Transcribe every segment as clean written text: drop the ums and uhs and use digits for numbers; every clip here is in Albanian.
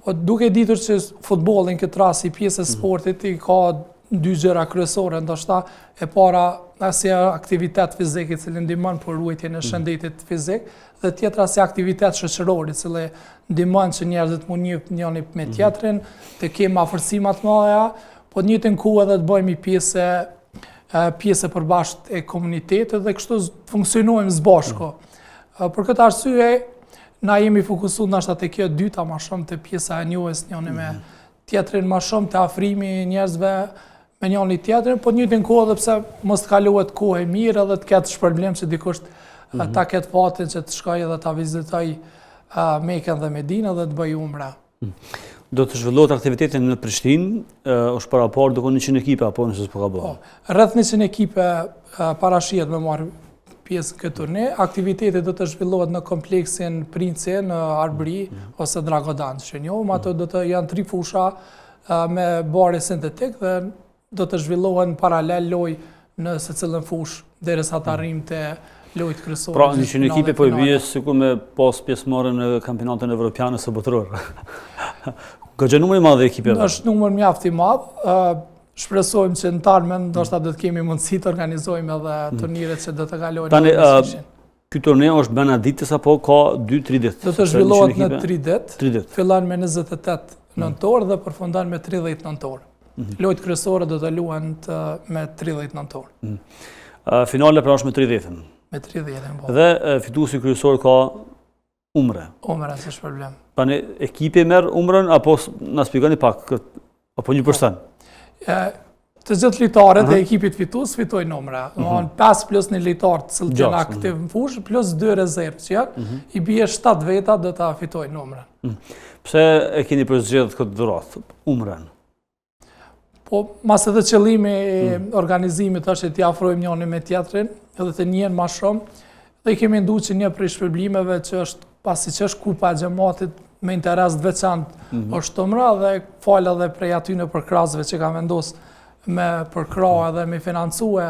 Po duke ditur që futbollin këtë rast si pjesë e sportit i ka dy gjëra kryesore, ndoshta e para si aktivitet fizik i cili ndihmon për ruajtjen e shëndetit fizik dhe tjetra si aktivitet shoqëror i cili ndihmon që njerëzit mund njeh njëri me tjetrin, të kemë afërsi më të mëdha, po në njëjtën kohë edhe të bëhemi pjesë e përbashkët e komunitetit dhe kështu funksionojmë së bashku. Për këtë arsye na jemi fokusuar ndoshta te kjo dyta më shumë te pjesa e njohjes njëri me tjetrin, më shumë te afrimi i njerëzve me njëri tjetrin, po në njëjtën kohë edhe pse mos të kalohet kohë e mirë edhe të ketë shpërblim që dikush ta ketë fatin që të shkojë edhe ta vizitoj Mekën dhe Medinën dhe të bëj umre. Do të zhvillohet aktiviteti në Prishtinë, është parapar do 100 ekipe apo nëse s'po ka bërë? Rreth 100 ekipe parashihet me marrë pjesë në këtë turne. Aktiviteti do të zhvillohet në kompleksin Princi në Arbëri ose Dragodan, që njohëm, ato do të janë 3 fusha me bare sintetik dhe do të zhvillohen paralel lojë në secilën fushë derisa të arrijmë te lojët kryesore. Pra 100 ekipe po i bie sikur me pas pjesëmarrje në kampionatin evropian ose botror. Ka numër i madh ekipeve. Është numër mjaft i madh. Shpresojmë që në tarmen ndoshta do të kemi mundësi të organizojmë edhe turniret që do të kalojnë. Tani ky turne është bën ditës apo ka 2-3 ditë? Do të zhvillohet në 3 ditë. Fillon me 28 nëntor dhe përfundon me 30 nëntor. Lojët kryesore do të luhen me 30 nëntor. Finale pra është me 30-ën. Me 30-ën, po. Dhe fituesi kryesor ka umre. Umre, s'është problem. Tani ekipi merr umrën apo na shpjegoni pak apo 1%? Të gjithë lojtarët e ekipit fitues fitojnë numra. Domthonë 5 plus 1 lojtar të cilët janë aktiv në fushë plus 2 rezervë që janë, i bie 7 veta do ta fitojnë numrin. Pse e keni përzgjedhur këtë dhuratë, umrën? Po mas edhe qëllimi i organizimit është të afrojmë njëri me tjetrin, edhe të njihen më shumë, dhe kemi menduar që një prej shpërblimeve që është pasi që është kupa e xhamatit me interes të veçantë është umra dhe fal edhe prej aty në përkrahësve që ka vendosur me përkrahë edhe me financue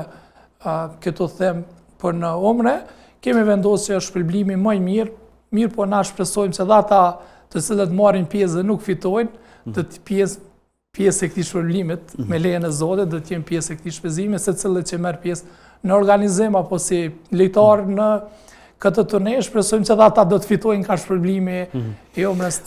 këto them për në umre, kemi vendosur që është shpërblimi më i mirë, po na shpresojmë që ata të cilët marrin pjesë dhe nuk fitojnë, të pjesë e këtij shpërblimit me lejen e Zotit, do të jenë pjesë e këtij shpenzimi, secili që merr pjesë në organizim apo si lojtar në këtë turne, shpresojmë që ata do të fitojnë ka shpërblimi i umrës.